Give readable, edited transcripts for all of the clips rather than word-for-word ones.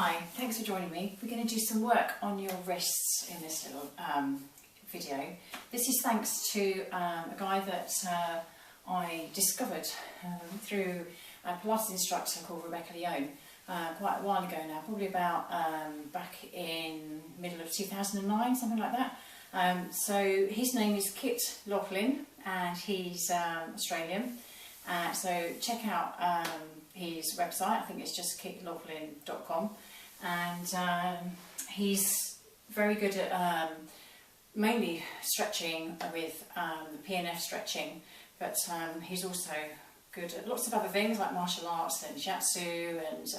Hi, thanks for joining me. We're going to do some work on your wrists in this little video. This is thanks to a guy that I discovered through a Pilates instructor called Rebecca Leone quite a while ago now, probably about back in middle of 2009, something like that. So his name is Kit Laughlin and he's Australian. So check out his website. I think it's just kitlaughlin.com, and he's very good at mainly stretching with PNF stretching, but he's also good at lots of other things like martial arts and shiatsu, and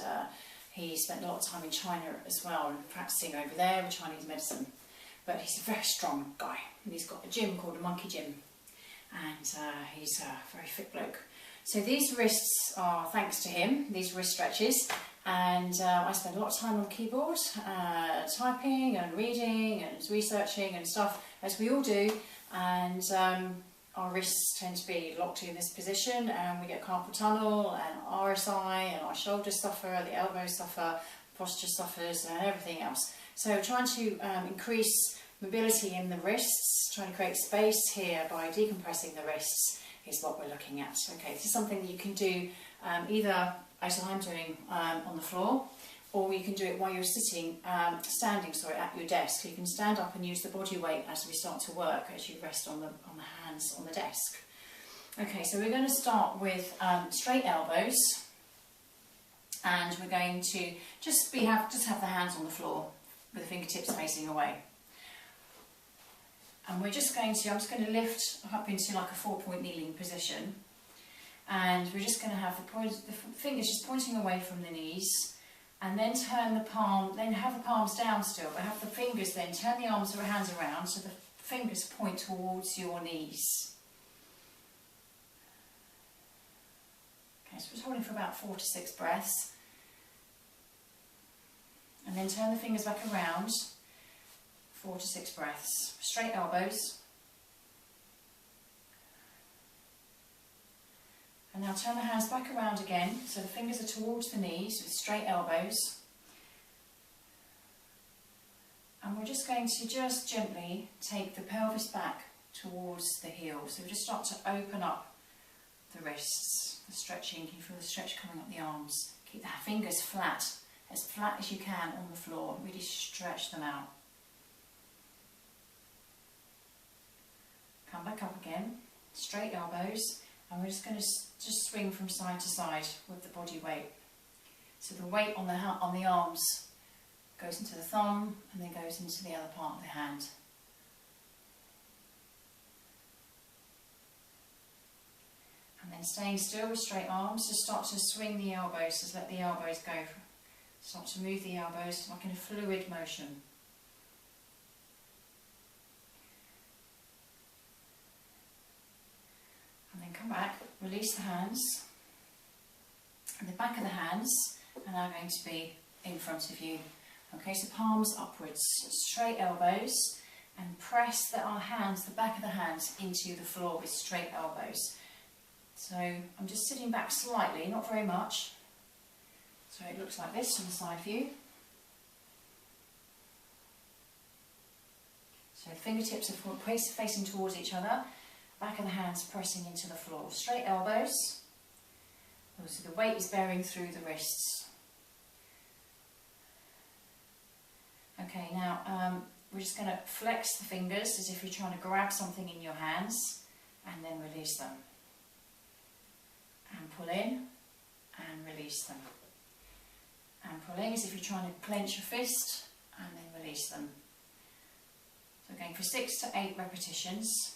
he spent a lot of time in China as well, practicing over there with Chinese medicine. But he's a very strong guy, and he's got a gym called a Monkey Gym, and he's a very fit bloke. So these wrists are thanks to him, these wrist stretches, and I spend a lot of time on the keyboard, typing and reading and researching and stuff, as we all do, and our wrists tend to be locked in this position, and we get carpal tunnel and RSI, and our shoulders suffer, the elbows suffer, posture suffers, and everything else. So trying to increase mobility in the wrists, trying to create space here by decompressing the wrists is what we're looking at. Okay, this is something that you can do either as I'm doing on the floor, or you can do it while you're sitting, standing at your desk. You can stand up and use the body weight as we start to work, as you rest on the hands on the desk. Okay, so we're going to start with straight elbows, and we're going to just have the hands on the floor with the fingertips facing away. And I'm just going to lift up into like a 4-point kneeling position, and we're just going to have the fingers just pointing away from the knees, and then turn the palm, then have the palms down still, but have the fingers then turn the arms or hands around so the fingers point towards your knees. Okay, so we're holding for about 4 to 6 breaths, and then turn the fingers back around. 4 to 6 breaths. Straight elbows. And now turn the hands back around again, so the fingers are towards the knees with straight elbows. And we're just going to just gently take the pelvis back towards the heels. So we just start to open up the wrists, the stretching. You can feel the stretch coming up the arms. Keep the fingers flat as you can on the floor. Really stretch them out. Come back up again, straight elbows, and we're just going to just swing from side to side with the body weight. So the weight on the arms goes into the thumb and then goes into the other part of the hand. And then staying still with straight arms, just start to swing the elbows, just let the elbows go. Start to move the elbows like in a fluid motion. And then come back, release the hands, and the back of the hands are now going to be in front of you. Okay, so palms upwards, straight elbows, and press our hands, the back of the hands, into the floor with straight elbows. So I'm just sitting back slightly, not very much. So it looks like this from the side view. So the fingertips are facing towards each other. Back of the hands pressing into the floor. Straight elbows. So the weight is bearing through the wrists. Okay, now we're just going to flex the fingers as if you're trying to grab something in your hands, and then release them. And pull in and release them. And pulling as if you're trying to clench your fist, and then release them. So we're going for 6 to 8 repetitions.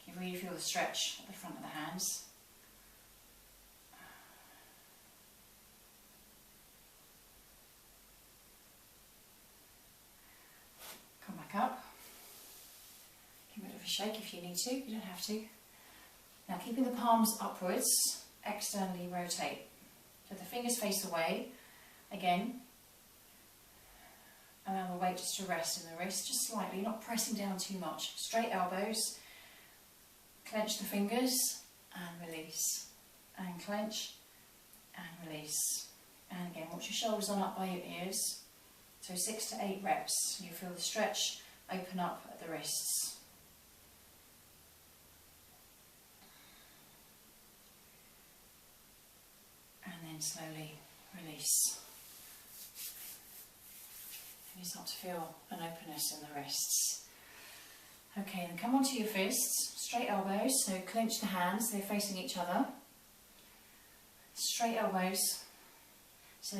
You really feel the stretch at the front of the hands. Come back up. Give it a bit of a shake if you need to, you don't have to. Now keeping the palms upwards, externally rotate. So the fingers face away. Again, allow the weight just to rest in the wrist, just slightly, not pressing down too much. Straight elbows. Clench the fingers and release, and clench and release. And again, watch your shoulders on up by your ears. So 6 to 8 reps. You feel the stretch open up at the wrists. And then slowly release. And you start to feel an openness in the wrists. Okay, then come onto your fists, straight elbows, so clench the hands, they're facing each other. Straight elbows, so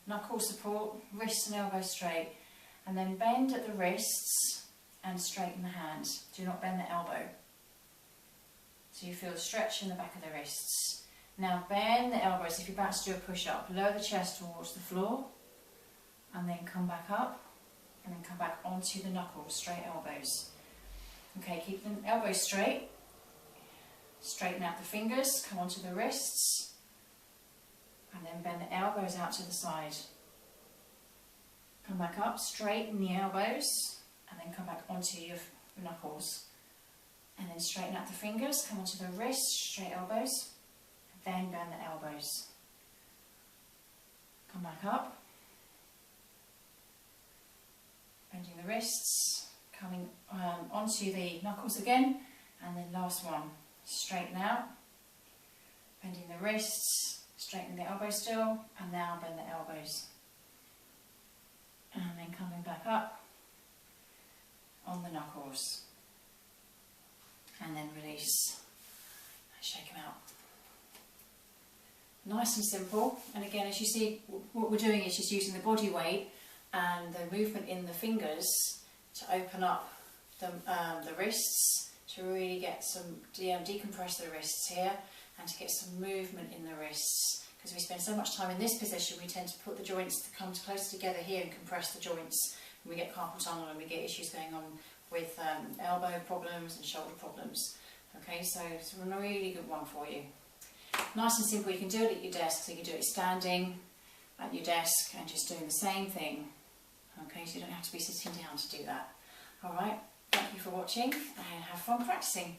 knuckle support, wrists and elbows straight. And then bend at the wrists and straighten the hands. Do not bend the elbow. So you feel a stretch in the back of the wrists. Now bend the elbows if you're about to do a push-up. Lower the chest towards the floor and then come back up and then come back onto the knuckles, straight elbows. Okay, keep the elbows straight. Straighten out the fingers, come onto the wrists and then bend the elbows out to the side. Come back up, straighten the elbows and then come back onto your knuckles. And then straighten out the fingers, come onto the wrists, straight elbows, then bend the elbows. Come back up, bending the wrists, coming onto the knuckles again, and then last one, straighten out, bending the wrists, straighten the elbows still, and now bend the elbows. And then coming back up on the knuckles. And then release and shake them out. Nice and simple. And again, as you see, what we're doing is just using the body weight and the movement in the fingers to open up the wrists, to really get some, decompress the wrists here and to get some movement in the wrists. Because we spend so much time in this position, we tend to put the joints to come closer together here and compress the joints. And we get carpal tunnel and we get issues going on with elbow problems and shoulder problems. Okay, so it's a really good one for you. Nice and simple. You can do it at your desk, so you can do it standing at your desk and just doing the same thing. Okay, so you don't have to be sitting down to do that. Alright, thank you for watching and have fun practicing.